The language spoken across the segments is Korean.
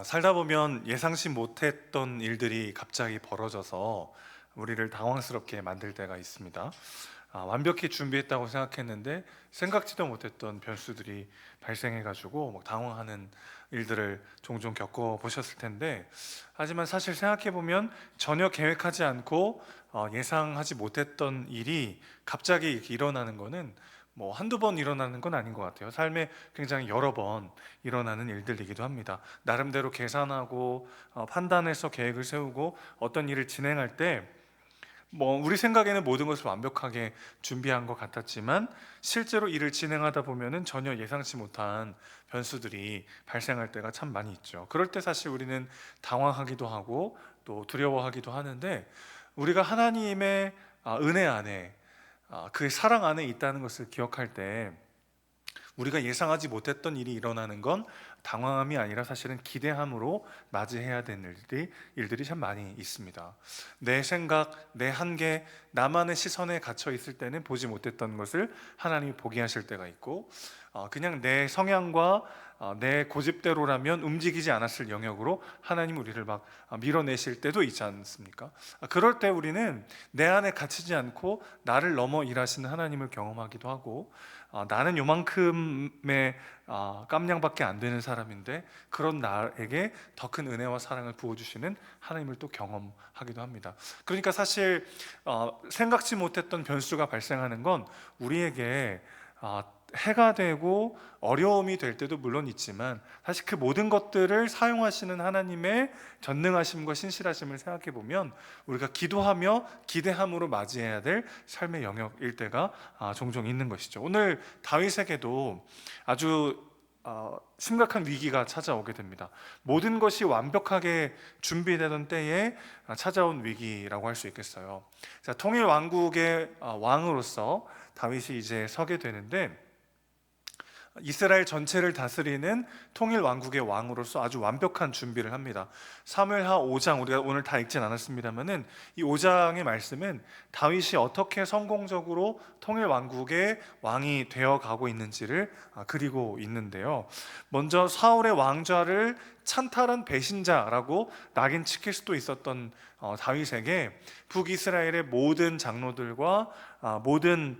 살다 보면 예상치 못했던 일들이 갑자기 벌어져서 우리를 당황스럽게 만들 때가 있습니다. 완벽히 준비했다고 생각했는데 생각지도 못했던 변수들이 발생해가지고 막 당황하는 일들을 종종 겪어보셨을 텐데, 하지만 사실 생각해보면 전혀 계획하지 않고 예상하지 못했던 일이 갑자기 이렇게 일어나는 거는 뭐 한두 번 일어나는 건 아닌 것 같아요. 삶에 굉장히 여러 번 일어나는 일들이기도 합니다. 나름대로 계산하고 판단해서 계획을 세우고 어떤 일을 진행할 때 우리 생각에는 모든 것을 완벽하게 준비한 것 같았지만 실제로 일을 진행하다 보면은 전혀 예상치 못한 변수들이 발생할 때가 참 많이 있죠. 그럴 때 사실 우리는 당황하기도 하고 또 두려워하기도 하는데, 우리가 하나님의 은혜 안에, 그 사랑 안에 있다는 것을 기억할 때 우리가 예상하지 못했던 일이 일어나는 건 당황함이 아니라 사실은 기대함으로 맞이해야 되는 일들이 참 많이 있습니다. 내 생각, 내 한계, 나만의 시선에 갇혀 있을 때는 보지 못했던 것을 하나님이 보게 하실 때가 있고, 그냥 내 성향과 내 고집대로라면 움직이지 않았을 영역으로 하나님 우리를 막 밀어내실 때도 있지 않습니까? 그럴 때 우리는 내 안에 갇히지 않고 나를 넘어 일하시는 하나님을 경험하기도 하고, 나는 요만큼의 깜냥밖에 안 되는 사람인데 그런 나에게 더 큰 은혜와 사랑을 부어주시는 하나님을 또 경험하기도 합니다. 그러니까 사실 생각지 못했던 변수가 발생하는 건 우리에게 해가 되고 어려움이 될 때도 물론 있지만, 사실 그 모든 것들을 사용하시는 하나님의 전능하심과 신실하심을 생각해 보면 우리가 기도하며 기대함으로 맞이해야 될 삶의 영역일 때가 종종 있는 것이죠. 오늘 다윗에게도 아주 심각한 위기가 찾아오게 됩니다. 모든 것이 완벽하게 준비되던 때에 찾아온 위기라고 할 수 있겠어요. 자, 통일 왕국의 왕으로서 다윗이 이제 서게 되는데, 이스라엘 전체를 다스리는 통일 왕국의 왕으로서 아주 완벽한 준비를 합니다. 사무엘하 5장, 우리가 오늘 다 읽진 않았습니다만은 이 5장의 말씀은 다윗이 어떻게 성공적으로 통일 왕국의 왕이 되어 가고 있는지를 그리고 있는데요. 먼저 사울의 왕좌를 찬탈한 배신자라고 낙인 찍힐 수도 있었던 다윗에게 북이스라엘의 모든 장로들과 모든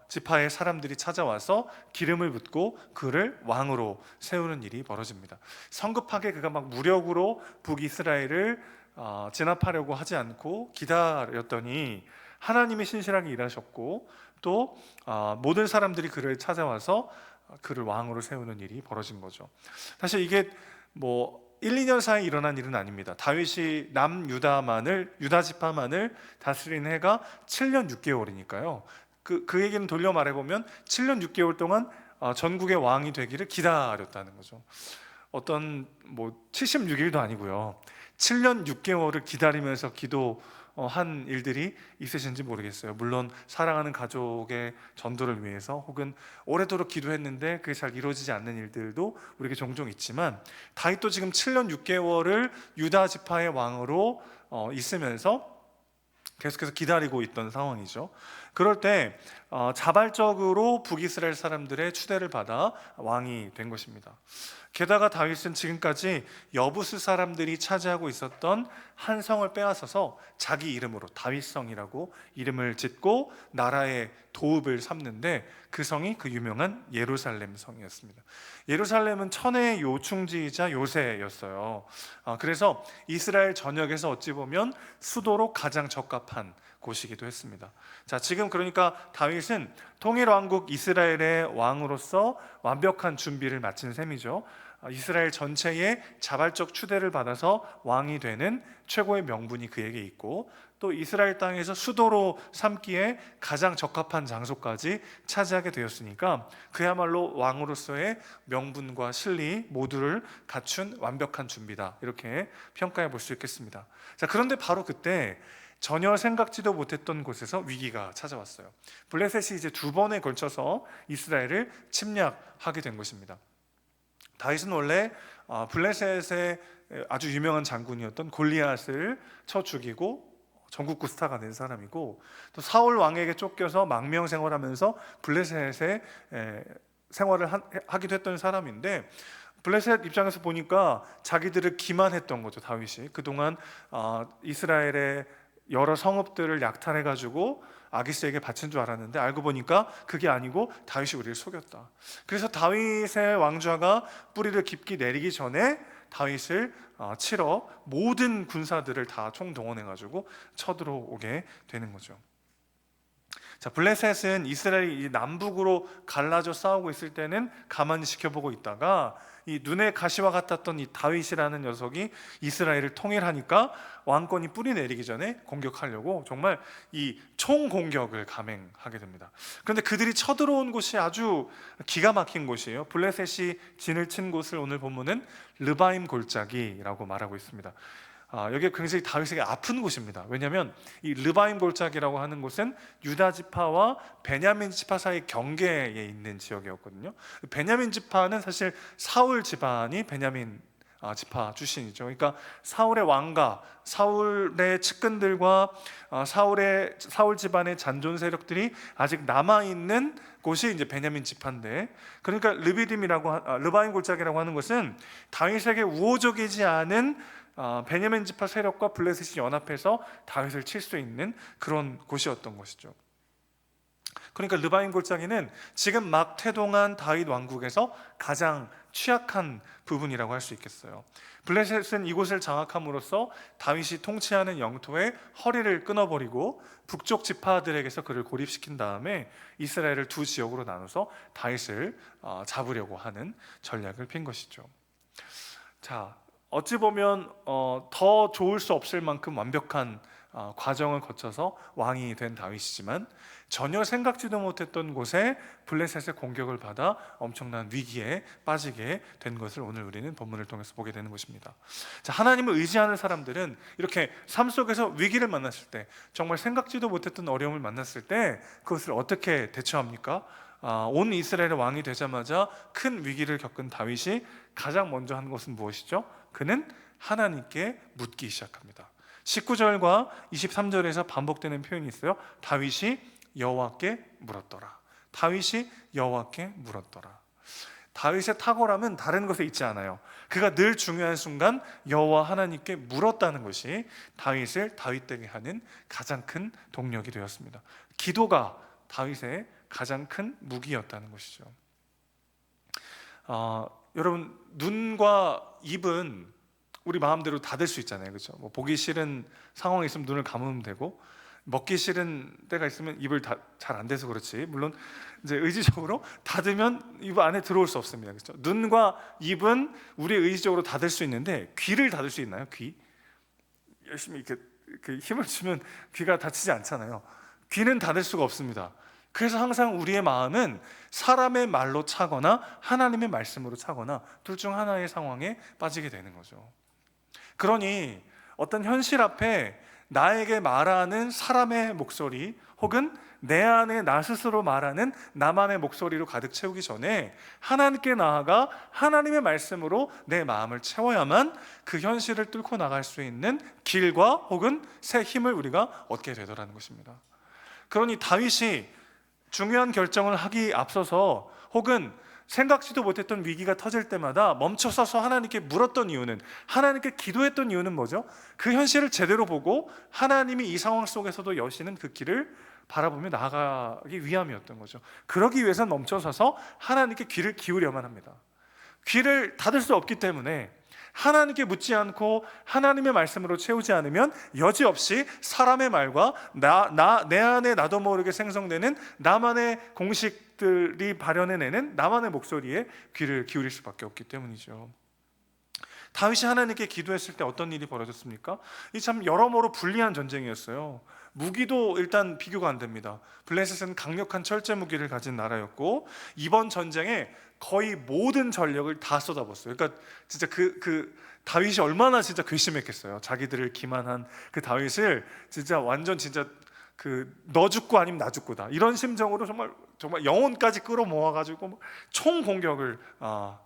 지파의 사람들이 찾아와서 기름을 붓고 그를 왕으로 세우는 일이 벌어집니다. 성급하게 그가 막 무력으로 북이스라엘을 진압하려고 하지 않고 기다렸더니 하나님이 신실하게 일하셨고, 또 모든 사람들이 그를 찾아와서 그를 왕으로 세우는 일이 벌어진 거죠. 사실 이게 1, 2년 사이에 일어난 일은 아닙니다. 다윗이 유다 지파만을 다스린 해가 7년 6개월이니까요. 그 얘기는 돌려 말해보면 7년 6개월 동안 전국의 왕이 되기를 기다렸다는 거죠. 어떤 76일도 아니고요. 7년 6개월을 기다리면서 기도한 일들이 있으신지 모르겠어요. 물론 사랑하는 가족의 전도를 위해서 혹은 오래도록 기도했는데 그게 잘 이루어지지 않는 일들도 우리에게 종종 있지만, 다윗도 지금 7년 6개월을 유다 지파의 왕으로 있으면서 계속해서 기다리고 있던 상황이죠. 그럴 때 자발적으로 북이스라엘 사람들의 추대를 받아 왕이 된 것입니다. 게다가 다윗은 지금까지 여부스 사람들이 차지하고 있었던 한 성을 빼앗아서 자기 이름으로 다윗성이라고 이름을 짓고 나라의 도읍을 삼는데, 그 성이 그 유명한 예루살렘 성이었습니다. 예루살렘은 천혜의 요충지이자 요새였어요. 그래서 이스라엘 전역에서 어찌 보면 수도로 가장 적합한 곳이기도 했습니다. 자, 지금 그러니까 다윗은 통일왕국 이스라엘의 왕으로서 완벽한 준비를 마친 셈이죠. 이스라엘 전체의 자발적 추대를 받아서 왕이 되는 최고의 명분이 그에게 있고, 또 이스라엘 땅에서 수도로 삼기에 가장 적합한 장소까지 차지하게 되었으니까 그야말로 왕으로서의 명분과 실리 모두를 갖춘 완벽한 준비다, 이렇게 평가해 볼 수 있겠습니다. 자, 그런데 바로 그때 전혀 생각지도 못했던 곳에서 위기가 찾아왔어요. 블레셋이 이제 2번에 걸쳐서 이스라엘을 침략하게 된 것입니다. 다윗은 원래 블레셋의 아주 유명한 장군이었던 골리앗을 쳐 죽이고 전국구 스타가 된 사람이고, 또 사울 왕에게 쫓겨서 망명 생활하면서 블레셋에 생활을 하기도 했던 사람인데, 블레셋 입장에서 보니까 자기들을 기만했던 거죠. 다윗이 그동안 이스라엘의 여러 성읍들을 약탈해가지고 아기스에게 바친 줄 알았는데 알고 보니까 그게 아니고 다윗이 우리를 속였다. 그래서 다윗의 왕좌가 뿌리를 깊이 내리기 전에 다윗을 치러 모든 군사들을 다 총동원해가지고 쳐들어오게 되는 거죠. 자, 블레셋은 이스라엘이 남북으로 갈라져 싸우고 있을 때는 가만히 지켜보고 있다가 이 눈에 가시와 같았던 이 다윗이라는 녀석이 이스라엘을 통일하니까 왕권이 뿌리 내리기 전에 공격하려고 정말 이 총공격을 감행하게 됩니다. 그런데 그들이 쳐들어온 곳이 아주 기가 막힌 곳이에요. 블레셋이 진을 친 곳을 오늘 본문은 르바임 골짜기라고 말하고 있습니다. 여기가 굉장히 다윗에게 아픈 곳입니다. 왜냐하면 이 르바임 골짜기라고 하는 곳은 유다 지파와 베냐민 지파 사이 경계에 있는 지역이었거든요. 베냐민 지파는 사실 사울 집안이 베냐민 지파 출신이죠. 그러니까 사울의 왕가, 사울의 측근들과 사울 집안의 잔존 세력들이 아직 남아 있는 곳이 이제 베냐민 지파인데, 그러니까 르바임 골짜기라고 하는 것은 다윗에게 우호적이지 않은 베냐민 지파 세력과 블레셋이 연합해서 다윗을 칠 수 있는 그런 곳이었던 것이죠. 그러니까 르바임 골짜기는 지금 막 태동한 다윗 왕국에서 가장 취약한 부분이라고 할 수 있겠어요. 블레셋은 이곳을 장악함으로써 다윗이 통치하는 영토의 허리를 끊어버리고 북쪽 지파들에게서 그를 고립시킨 다음에 이스라엘을 두 지역으로 나눠서 다윗을 잡으려고 하는 전략을 핀 것이죠. 자, 어찌 보면 더 좋을 수 없을 만큼 완벽한 과정을 거쳐서 왕이 된 다윗이지만 전혀 생각지도 못했던 곳에 블레셋의 공격을 받아 엄청난 위기에 빠지게 된 것을 오늘 우리는 본문을 통해서 보게 되는 것입니다. 자, 하나님을 의지하는 사람들은 이렇게 삶 속에서 위기를 만났을 때, 정말 생각지도 못했던 어려움을 만났을 때 그것을 어떻게 대처합니까? 온 이스라엘의 왕이 되자마자 큰 위기를 겪은 다윗이 가장 먼저 한 것은 무엇이죠? 그는 하나님께 묻기 시작합니다. 19절과 23절에서 반복되는 표현이 있어요. 다윗이 여호와께 물었더라. 다윗이 여호와께 물었더라. 다윗의 탁월함은 다른 것에 있지 않아요. 그가 늘 중요한 순간 여호와 하나님께 물었다는 것이 다윗을 다윗되게 하는 가장 큰 동력이 되었습니다. 기도가 다윗의 가장 큰 무기였다는 것이죠. 여러분, 눈과 입은 우리 마음대로 닫을 수 있잖아요, 그렇죠? 뭐 보기 싫은 상황이 있으면 눈을 감으면 되고, 먹기 싫은 때가 있으면 입을 잘 안 돼서 그렇지. 물론 이제 의지적으로 닫으면 입 안에 들어올 수 없습니다, 그렇죠? 눈과 입은 우리 의지적으로 닫을 수 있는데 귀를 닫을 수 있나요? 귀 열심히 이렇게 힘을 주면 귀가 닫히지 않잖아요. 귀는 닫을 수가 없습니다. 그래서 항상 우리의 마음은 사람의 말로 차거나 하나님의 말씀으로 차거나 둘 중 하나의 상황에 빠지게 되는 거죠. 그러니 어떤 현실 앞에 나에게 말하는 사람의 목소리 혹은 내 안에 나 스스로 말하는 나만의 목소리로 가득 채우기 전에 하나님께 나아가 하나님의 말씀으로 내 마음을 채워야만 그 현실을 뚫고 나갈 수 있는 길과 혹은 새 힘을 우리가 얻게 되더라는 것입니다. 그러니 다윗이 중요한 결정을 하기 앞서서 혹은 생각지도 못했던 위기가 터질 때마다 멈춰서서 하나님께 물었던 이유는, 하나님께 기도했던 이유는 뭐죠? 그 현실을 제대로 보고 하나님이 이 상황 속에서도 여시는 그 길을 바라보며 나아가기 위함이었던 거죠. 그러기 위해서는 멈춰서서 하나님께 귀를 기울여만 합니다. 귀를 닫을 수 없기 때문에 하나님께 묻지 않고 하나님의 말씀으로 채우지 않으면 여지없이 사람의 말과 내 안에 나도 모르게 생성되는 나만의 공식들이 발현해내는 나만의 목소리에 귀를 기울일 수밖에 없기 때문이죠. 다윗이 하나님께 기도했을 때 어떤 일이 벌어졌습니까? 이 참 여러모로 불리한 전쟁이었어요. 무기도 일단 비교가 안 됩니다. 블레셋은 강력한 철제 무기를 가진 나라였고 이번 전쟁에 거의 모든 전력을 다 쏟아붓어요. 그러니까 진짜 그 다윗이 얼마나 진짜 괘씸했겠어요. 자기들을 기만한 그 다윗을 진짜 완전 진짜 너 죽고 아니면 나 죽고다 이런 심정으로 정말 영혼까지 끌어모아가지고 총 공격을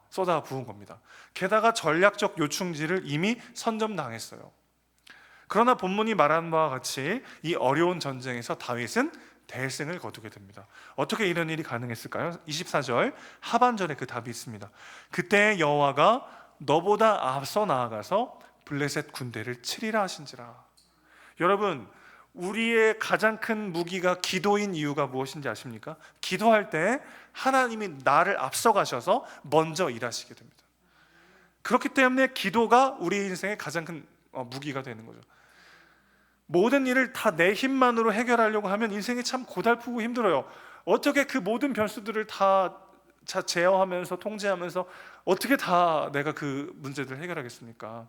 쏟아 부은 겁니다. 게다가 전략적 요충지를 이미 선점당했어요. 그러나 본문이 말한 바와 같이 이 어려운 전쟁에서 다윗은 대승을 거두게 됩니다. 어떻게 이런 일이 가능했을까요? 24절 하반절에 그 답이 있습니다. 그때 여호와가 너보다 앞서 나아가서 블레셋 군대를 치리라 하신지라. 여러분, 우리의 가장 큰 무기가 기도인 이유가 무엇인지 아십니까? 기도할 때 하나님이 나를 앞서 가셔서 먼저 일하시게 됩니다. 그렇기 때문에 기도가 우리 인생의 가장 큰 무기가 되는 거죠. 모든 일을 다 내 힘만으로 해결하려고 하면 인생이 참 고달프고 힘들어요. 어떻게 그 모든 변수들을 다 제어하면서 통제하면서 어떻게 다 내가 그 문제들을 해결하겠습니까?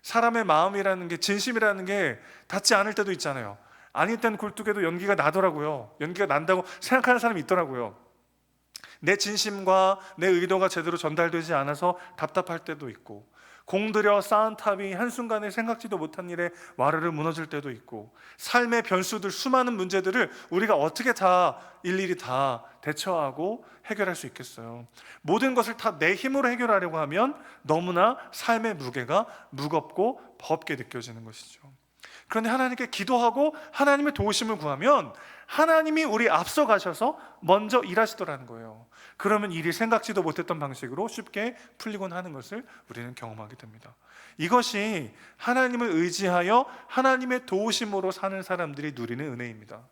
사람의 마음이라는 게, 진심이라는 게 닿지 않을 때도 있잖아요. 아닐 땐 굴뚝에도 연기가 나더라고요. 연기가 난다고 생각하는 사람이 있더라고요. 내 진심과 내 의도가 제대로 전달되지 않아서 답답할 때도 있고, 공들여 쌓은 탑이 한순간에 생각지도 못한 일에 와르르 무너질 때도 있고, 삶의 변수들, 수많은 문제들을 우리가 어떻게 다 일일이 다 대처하고 해결할 수 있겠어요? 모든 것을 다 내 힘으로 해결하려고 하면 너무나 삶의 무게가 무겁고 버겁게 느껴지는 것이죠. 그런데 하나님께 기도하고 하나님의 도우심을 구하면 하나님이 우리 앞서 가셔서 먼저 일하시더라는 거예요. 그러면 일이 생각지도 못했던 방식으로 쉽게 풀리곤 하는 것을 우리는 경험하게 됩니다. 이것이 하나님을 의지하여 하나님의 도우심으로 사는 사람들이 누리는 은혜입니다.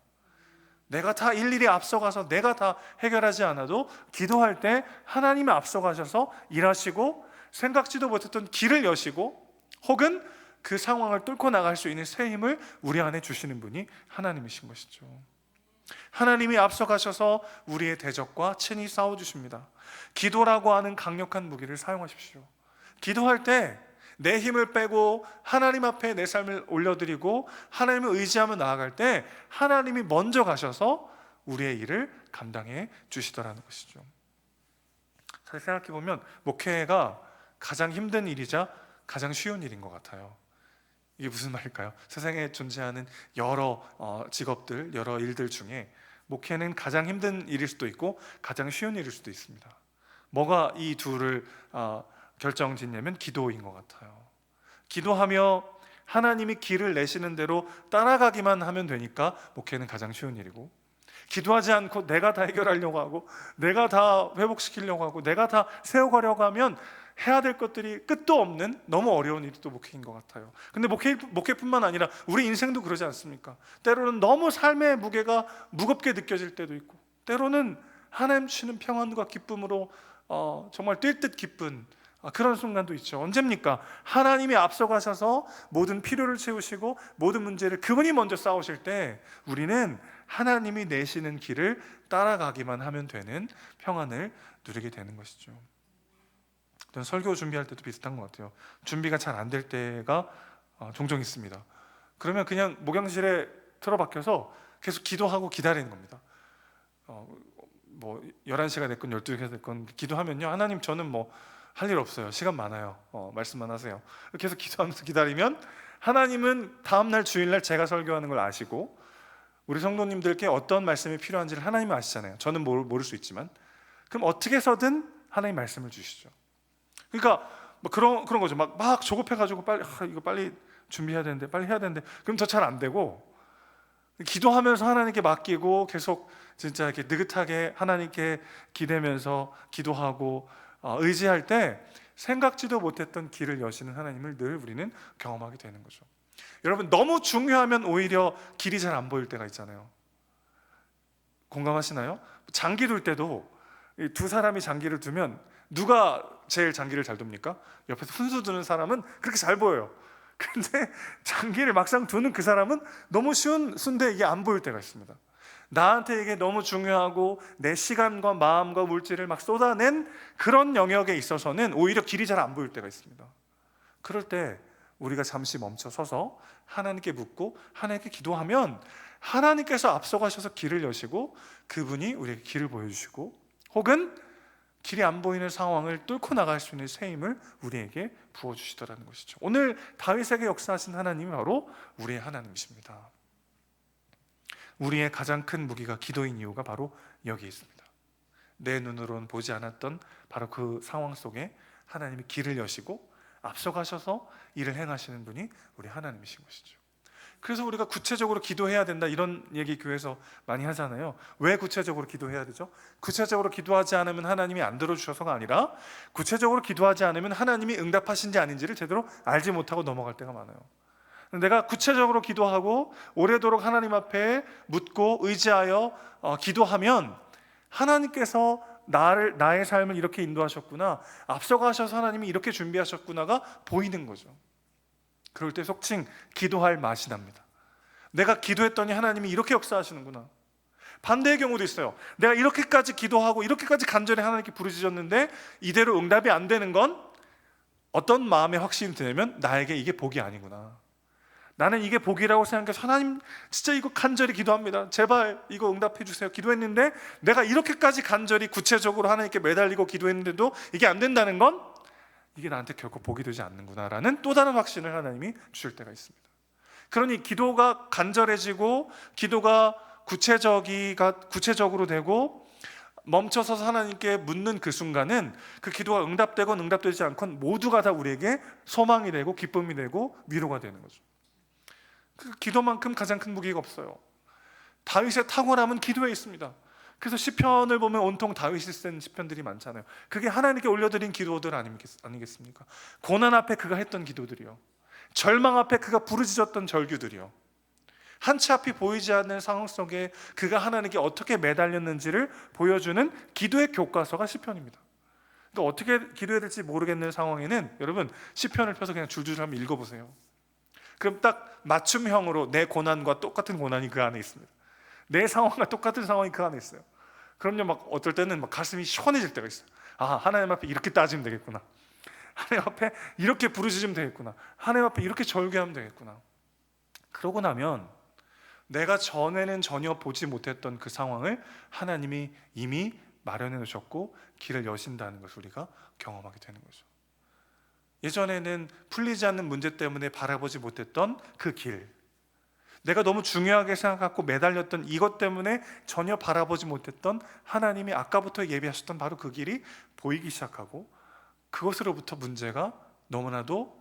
내가 다 일일이 앞서가서 내가 다 해결하지 않아도 기도할 때 하나님이 앞서가셔서 일하시고 생각지도 못했던 길을 여시고 혹은 그 상황을 뚫고 나갈 수 있는 새 힘을 우리 안에 주시는 분이 하나님이신 것이죠. 하나님이 앞서가셔서 우리의 대적과 친히 싸워주십니다. 기도라고 하는 강력한 무기를 사용하십시오. 기도할 때 내 힘을 빼고 하나님 앞에 내 삶을 올려드리고 하나님을 의지하며 나아갈 때 하나님이 먼저 가셔서 우리의 일을 감당해 주시더라는 것이죠. 사실 생각해보면 목회가 가장 힘든 일이자 가장 쉬운 일인 것 같아요. 이게 무슨 말일까요? 세상에 존재하는 여러 직업들, 여러 일들 중에 목회는 가장 힘든 일일 수도 있고 가장 쉬운 일일 수도 있습니다. 뭐가 이 둘을 결정짓냐면 기도인 것 같아요. 기도하며 하나님이 길을 내시는 대로 따라가기만 하면 되니까 목회는 가장 쉬운 일이고, 기도하지 않고 내가 다 해결하려고 하고 내가 다 회복시키려고 하고 내가 다 세워가려고 하면 해야 될 것들이 끝도 없는 너무 어려운 일이 또 목회인 것 같아요. 근데 목회뿐만 아니라 우리 인생도 그러지 않습니까? 때로는 너무 삶의 무게가 무겁게 느껴질 때도 있고, 때로는 하나님 주시는 평안과 기쁨으로 정말 뛸 듯 기쁜 그런 순간도 있죠. 언제입니까? 하나님이 앞서가셔서 모든 필요를 채우시고 모든 문제를 그분이 먼저 싸우실 때 우리는 하나님이 내시는 길을 따라가기만 하면 되는 평안을 누리게 되는 것이죠. 저는 설교 준비할 때도 비슷한 것 같아요. 준비가 잘 안 될 때가 종종 있습니다. 그러면 그냥 목양실에 틀어박혀서 계속 기도하고 기다리는 겁니다. 뭐 11시가 됐건 12시가 됐건 기도하면요, 하나님 저는 뭐 할 일 없어요. 시간 많아요. 말씀만 하세요. 계속 기도하면서 기다리면 하나님은 다음날 주일날 제가 설교하는 걸 아시고 우리 성도님들께 어떤 말씀이 필요한지를 하나님은 아시잖아요. 저는 모를 수 있지만, 그럼 어떻게 해서든 하나님 말씀을 주시죠. 그러니까 뭐 그런 거죠. 막 조급해가지고 이거 빨리 준비해야 되는데 빨리 해야 되는데 그럼 더 잘 안 되고, 기도하면서 하나님께 맡기고 계속 진짜 이렇게 느긋하게 하나님께 기대면서 기도하고 의지할 때 생각지도 못했던 길을 여시는 하나님을 늘 우리는 경험하게 되는 거죠. 여러분, 너무 중요하면 오히려 길이 잘 안 보일 때가 있잖아요. 공감하시나요? 장기 둘 때도 두 사람이 장기를 두면 누가 제일 장기를 잘 둡니까? 옆에서 훈수 두는 사람은 그렇게 잘 보여요. 근데 장기를 막상 두는 그 사람은 너무 쉬운 순대 이게 안 보일 때가 있습니다. 나한테 이게 너무 중요하고 내 시간과 마음과 물질을 막 쏟아낸 그런 영역에 있어서는 오히려 길이 잘 안 보일 때가 있습니다. 그럴 때 우리가 잠시 멈춰 서서 하나님께 묻고 하나님께 기도하면 하나님께서 앞서가셔서 길을 여시고 그분이 우리에게 길을 보여주시고 혹은 길이 안 보이는 상황을 뚫고 나갈 수 있는 새 힘을 우리에게 부어주시더라는 것이죠. 오늘 다윗에게 역사하신 하나님이 바로 우리의 하나님이십니다. 우리의 가장 큰 무기가 기도인 이유가 바로 여기 있습니다. 내 눈으로는 보지 않았던 바로 그 상황 속에 하나님이 길을 여시고 앞서가셔서 일을 행하시는 분이 우리 하나님이신 것이죠. 그래서 우리가 구체적으로 기도해야 된다 이런 얘기 교회에서 많이 하잖아요. 왜 구체적으로 기도해야 되죠? 구체적으로 기도하지 않으면 하나님이 안 들어주셔서가 아니라 구체적으로 기도하지 않으면 하나님이 응답하신지 아닌지를 제대로 알지 못하고 넘어갈 때가 많아요. 내가 구체적으로 기도하고 오래도록 하나님 앞에 묻고 의지하여 기도하면 하나님께서 나의 삶을 이렇게 인도하셨구나, 앞서가셔서 하나님이 이렇게 준비하셨구나가 보이는 거죠. 그럴 때 속칭 기도할 맛이 납니다. 내가 기도했더니 하나님이 이렇게 역사하시는구나. 반대의 경우도 있어요. 내가 이렇게까지 기도하고 이렇게까지 간절히 하나님께 부르짖었는데 이대로 응답이 안 되는 건 어떤 마음의 확신이 드냐면 나에게 이게 복이 아니구나. 나는 이게 복이라고 생각해서 하나님 진짜 이거 간절히 기도합니다. 제발 이거 응답해 주세요. 기도했는데 내가 이렇게까지 간절히 구체적으로 하나님께 매달리고 기도했는데도 이게 안 된다는 건 이게 나한테 결코 복이 되지 않는구나라는 또 다른 확신을 하나님이 주실 때가 있습니다. 그러니 기도가 간절해지고 기도가 구체적으로 되고 멈춰서서 하나님께 묻는 그 순간은 그 기도가 응답되건 응답되지 않건 모두가 다 우리에게 소망이 되고 기쁨이 되고 위로가 되는 거죠. 그 기도만큼 가장 큰 무기가 없어요. 다윗의 탁월함은 기도에 있습니다. 그래서 시편을 보면 온통 다윗이 쓴 시편들이 많잖아요. 그게 하나님께 올려드린 기도들 아니겠습니까? 고난 앞에 그가 했던 기도들이요, 절망 앞에 그가 부르짖었던 절규들이요, 한치 앞이 보이지 않는 상황 속에 그가 하나님께 어떻게 매달렸는지를 보여주는 기도의 교과서가 시편입니다. 또 어떻게 기도해야 될지 모르겠는 상황에는 여러분 시편을 펴서 그냥 줄줄 한번 읽어보세요. 그럼 딱 맞춤형으로 내 고난과 똑같은 고난이 그 안에 있습니다. 내 상황과 똑같은 상황이 그 안에 있어요. 그럼요, 막 어떨 때는 막 가슴이 시원해질 때가 있어요. 아, 하나님 앞에 이렇게 따지면 되겠구나. 하나님 앞에 이렇게 부르짖으면 되겠구나. 하나님 앞에 이렇게 절규하면 되겠구나. 그러고 나면 내가 전에는 전혀 보지 못했던 그 상황을 하나님이 이미 마련해 놓으셨고 길을 여신다는 것을 우리가 경험하게 되는 거죠. 예전에는 풀리지 않는 문제 때문에 바라보지 못했던 그 길, 내가 너무 중요하게 생각하고 매달렸던 이것 때문에 전혀 바라보지 못했던 하나님이 아까부터 예비하셨던 바로 그 길이 보이기 시작하고 그것으로부터 문제가 너무나도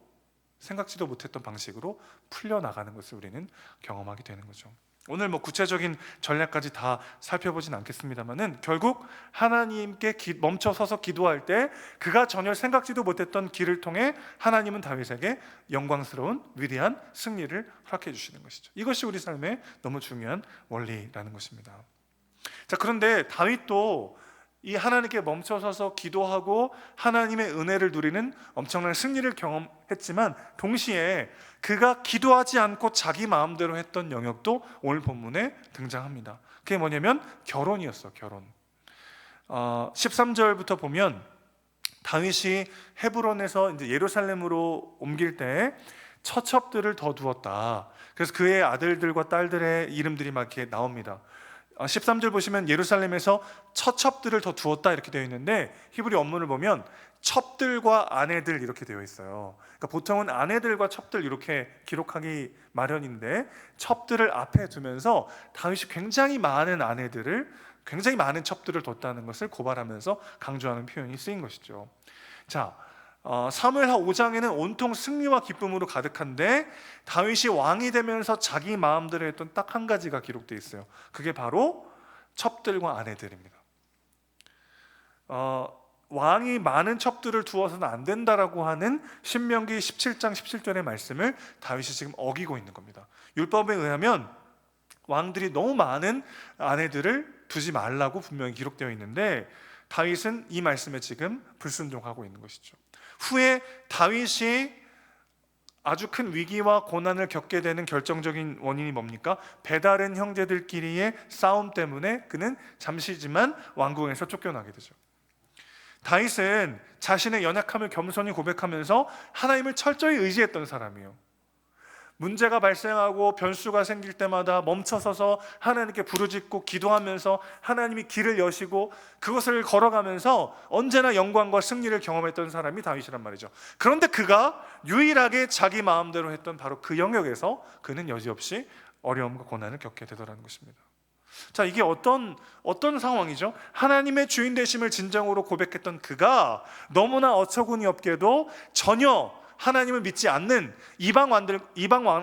생각지도 못했던 방식으로 풀려나가는 것을 우리는 경험하게 되는 거죠. 오늘 구체적인 전략까지 다 살펴보진 않겠습니다만은 결국 하나님께 멈춰서서 기도할 때 그가 전혀 생각지도 못했던 길을 통해 하나님은 다윗에게 영광스러운 위대한 승리를 허락해 주시는 것이죠. 이것이 우리 삶의 너무 중요한 원리라는 것입니다. 자, 그런데 다윗도 이 하나님께 멈춰서서 기도하고 하나님의 은혜를 누리는 엄청난 승리를 경험했지만 동시에 그가 기도하지 않고 자기 마음대로 했던 영역도 오늘 본문에 등장합니다. 그게 뭐냐면 결혼이었어. 결혼. 13절부터 보면 다윗이 헤브론에서 이제 예루살렘으로 옮길 때 처첩들을 더 두었다. 그래서 그의 아들들과 딸들의 이름들이 막 이렇게 나옵니다. 13절 보시면 예루살렘에서 처첩들을 더 두었다 이렇게 되어 있는데 히브리 원문을 보면 첩들과 아내들 이렇게 되어 있어요. 그러니까 보통은 아내들과 첩들 이렇게 기록하기 마련인데 첩들을 앞에 두면서 다윗이 굉장히 많은 아내들을, 굉장히 많은 첩들을 뒀다는 것을 고발하면서 강조하는 표현이 쓰인 것이죠. 자, 사무엘하 5장에는 온통 승리와 기쁨으로 가득한데 다윗이 왕이 되면서 자기 마음대로 했던 딱 한 가지가 기록되어 있어요. 그게 바로 첩들과 아내들입니다. 왕이 많은 첩들을 두어서는 안 된다라고 하는 신명기 17장 17절의 말씀을 다윗이 지금 어기고 있는 겁니다. 율법에 의하면 왕들이 너무 많은 아내들을 두지 말라고 분명히 기록되어 있는데 다윗은 이 말씀에 지금 불순종하고 있는 것이죠. 후에 다윗이 아주 큰 위기와 고난을 겪게 되는 결정적인 원인이 뭡니까? 배다른 형제들끼리의 싸움 때문에 그는 잠시지만 왕궁에서 쫓겨나게 되죠. 다윗은 자신의 연약함을 겸손히 고백하면서 하나님을 철저히 의지했던 사람이에요. 문제가 발생하고 변수가 생길 때마다 멈춰서서 하나님께 부르짖고 기도하면서 하나님이 길을 여시고 그것을 걸어가면서 언제나 영광과 승리를 경험했던 사람이 다윗이란 말이죠. 그런데 그가 유일하게 자기 마음대로 했던 바로 그 영역에서 그는 여지없이 어려움과 고난을 겪게 되더라는 것입니다. 자, 이게 어떤 상황이죠? 하나님의 주인 되심을 진정으로 고백했던 그가 너무나 어처구니 없게도 전혀 하나님을 믿지 않는 이방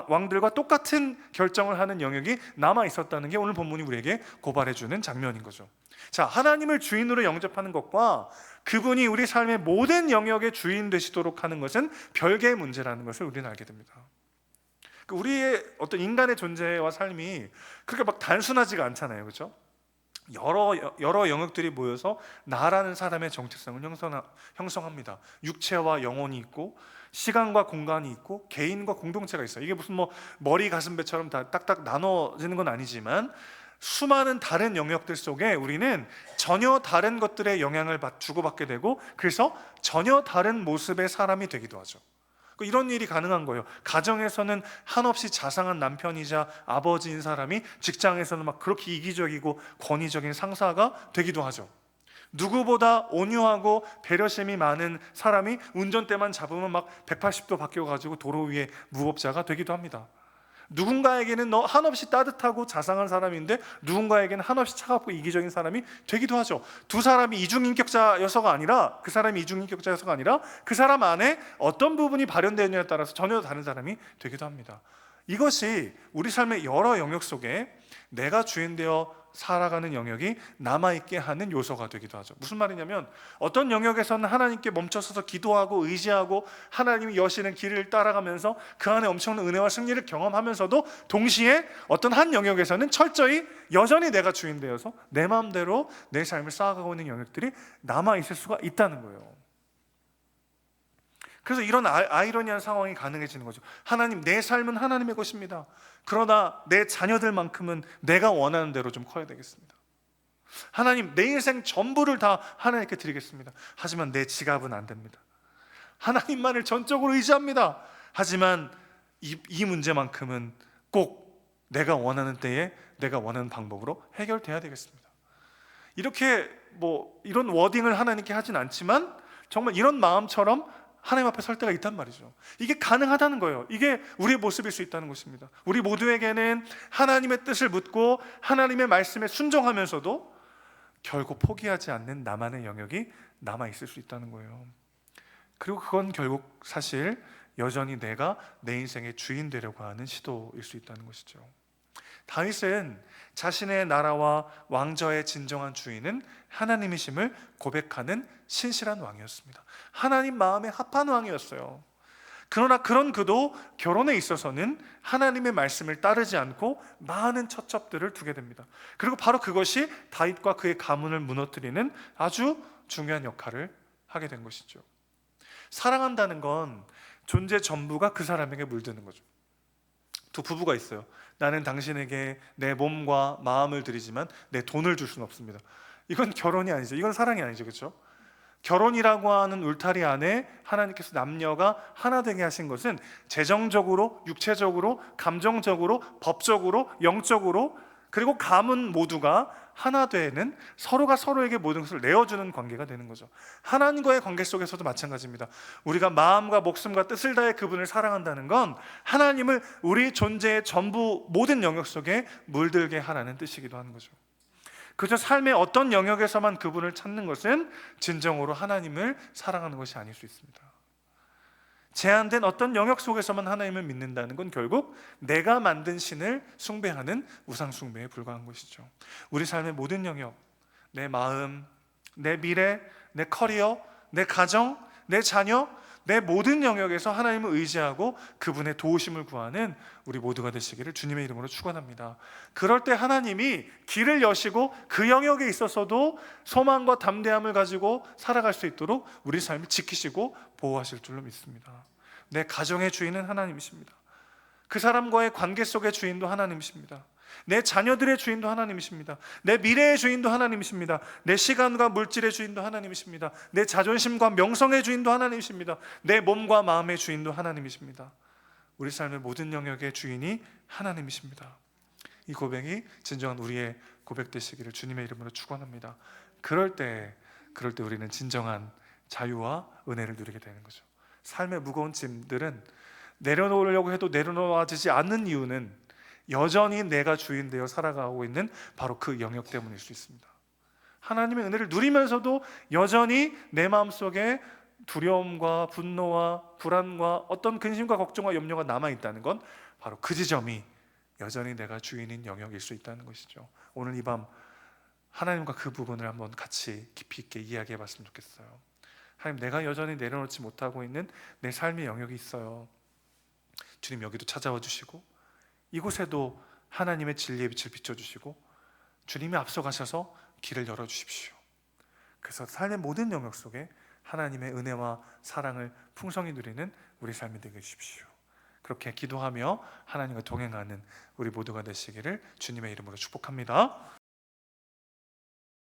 왕들과 똑같은 결정을 하는 영역이 남아 있었다는 게 오늘 본문이 우리에게 고발해 주는 장면인 거죠. 자, 하나님을 주인으로 영접하는 것과 그분이 우리 삶의 모든 영역의 주인 되시도록 하는 것은 별개의 문제라는 것을 우리는 알게 됩니다. 우리의 어떤 인간의 존재와 삶이 그렇게 막 단순하지가 않잖아요, 그렇죠? 여러 영역들이 모여서 나라는 사람의 정체성을 형성합니다. 육체와 영혼이 있고, 시간과 공간이 있고, 개인과 공동체가 있어요. 이게 무슨 머리 가슴 배처럼 다 딱딱 나눠지는 건 아니지만 수많은 다른 영역들 속에 우리는 전혀 다른 것들의 영향을 주고받게 되고, 그래서 전혀 다른 모습의 사람이 되기도 하죠. 이런 일이 가능한 거예요. 가정에서는 한없이 자상한 남편이자 아버지인 사람이 직장에서는 막 그렇게 이기적이고 권위적인 상사가 되기도 하죠. 누구보다 온유하고 배려심이 많은 사람이 운전대만 잡으면 막 180도 바뀌어가지고 도로 위에 무법자가 되기도 합니다. 누군가에게는 한없이 따뜻하고 자상한 사람인데 누군가에게는 한없이 차갑고 이기적인 사람이 되기도 하죠. 두 사람이 이중인격자여서가 아니라, 그 사람이 이중인격자여서가 아니라 그 사람 안에 어떤 부분이 발현되느냐에 따라서 전혀 다른 사람이 되기도 합니다. 이것이 우리 삶의 여러 영역 속에 내가 주인되어 살아가는 영역이 남아있게 하는 요소가 되기도 하죠. 무슨 말이냐면, 어떤 영역에서는 하나님께 멈춰서서 기도하고 의지하고 하나님이 여시는 길을 따라가면서 그 안에 엄청난 은혜와 승리를 경험하면서도 동시에 어떤 한 영역에서는 철저히 여전히 내가 주인되어서 내 마음대로 내 삶을 쌓아가고 있는 영역들이 남아있을 수가 있다는 거예요. 그래서 이런 아이러니한 상황이 가능해지는 거죠. 하나님, 내 삶은 하나님의 것입니다. 그러나 내 자녀들만큼은 내가 원하는 대로 좀 커야 되겠습니다. 하나님, 내 인생 전부를 다 하나님께 드리겠습니다. 하지만 내 지갑은 안 됩니다. 하나님만을 전적으로 의지합니다. 하지만 이 문제만큼은 꼭 내가 원하는 때에 내가 원하는 방법으로 해결돼야 되겠습니다. 이렇게 이런 워딩을 하나님께 하진 않지만 정말 이런 마음처럼 하나님 앞에 설 때가 있단 말이죠. 이게 가능하다는 거예요. 이게 우리의 모습일 수 있다는 것입니다. 우리 모두에게는 하나님의 뜻을 묻고 하나님의 말씀에 순종하면서도 결국 포기하지 않는 나만의 영역이 남아있을 수 있다는 거예요. 그리고 그건 결국 사실 여전히 내가 내 인생의 주인 되려고 하는 시도일 수 있다는 것이죠. 다윗은 자신의 나라와 왕저의 진정한 주인은 하나님이심을 고백하는 신실한 왕이었습니다. 하나님 마음에 합한 왕이었어요. 그러나 그런 그도 결혼에 있어서는 하나님의 말씀을 따르지 않고 많은 처첩들을 두게 됩니다. 그리고 바로 그것이 다윗과 그의 가문을 무너뜨리는 아주 중요한 역할을 하게 된 것이죠. 사랑한다는 건 존재 전부가 그 사람에게 물드는 거죠. 두 부부가 있어요. 나는 당신에게 내 몸과 마음을 드리지만 내 돈을 줄 수는 없습니다. 이건 결혼이 아니죠. 이건 사랑이 아니죠. 그렇죠? 결혼이라고 하는 울타리 안에 하나님께서 남녀가 하나 되게 하신 것은 재정적으로, 육체적으로, 감정적으로, 법적으로, 영적으로, 그리고 가문 모두가 하나 되는, 서로가 서로에게 모든 것을 내어주는 관계가 되는 거죠. 하나님과의 관계 속에서도 마찬가지입니다. 우리가 마음과 목숨과 뜻을 다해 그분을 사랑한다는 건 하나님을 우리 존재의 전부 모든 영역 속에 물들게 하라는 뜻이기도 하는 거죠. 그저 삶의 어떤 영역에서만 그분을 찾는 것은 진정으로 하나님을 사랑하는 것이 아닐 수 있습니다. 제한된 어떤 영역 속에서만 하나님을 믿는다는 건 결국 내가 만든 신을 숭배하는 우상 숭배에 불과한 것이죠. 우리 삶의 모든 영역, 내 마음, 내 미래, 내 커리어, 내 가정, 내 자녀, 내 모든 영역에서 하나님을 의지하고 그분의 도우심을 구하는 우리 모두가 되시기를 주님의 이름으로 축원합니다. 그럴 때 하나님이 길을 여시고 그 영역에 있어서도 소망과 담대함을 가지고 살아갈 수 있도록 우리 삶을 지키시고 보호하실 줄로 믿습니다. 내 가정의 주인은 하나님이십니다. 그 사람과의 관계 속의 주인도 하나님이십니다. 내 자녀들의 주인도 하나님이십니다. 내 미래의 주인도 하나님이십니다. 내 시간과 물질의 주인도 하나님이십니다. 내 자존심과 명성의 주인도 하나님이십니다. 내 몸과 마음의 주인도 하나님이십니다. 우리 삶의 모든 영역의 주인이 하나님이십니다. 이 고백이 진정한 우리의 고백 되시기를 주님의 이름으로 축원합니다. 그럴 때 우리는 진정한 자유와 은혜를 누리게 되는 거죠. 삶의 무거운 짐들은 내려놓으려고 해도 내려놓아지지 않는 이유는 여전히 내가 주인 되어 살아가고 있는 바로 그 영역 때문일 수 있습니다. 하나님의 은혜를 누리면서도 여전히 내 마음속에 두려움과 분노와 불안과 어떤 근심과 걱정과 염려가 남아있다는 건 바로 그 지점이 여전히 내가 주인인 영역일 수 있다는 것이죠. 오늘 이 밤 하나님과 그 부분을 한번 같이 깊이 있게 이야기해 봤으면 좋겠어요. 하나님, 내가 여전히 내려놓지 못하고 있는 내 삶의 영역이 있어요. 주님, 여기도 찾아와 주시고 이곳에도 하나님의 진리의 빛을 비춰주시고 주님이 앞서가셔서 길을 열어주십시오. 그래서 삶의 모든 영역 속에 하나님의 은혜와 사랑을 풍성히 누리는 우리 삶이 되게 해주십시오. 그렇게 기도하며 하나님과 동행하는 우리 모두가 되시기를 주님의 이름으로 축복합니다.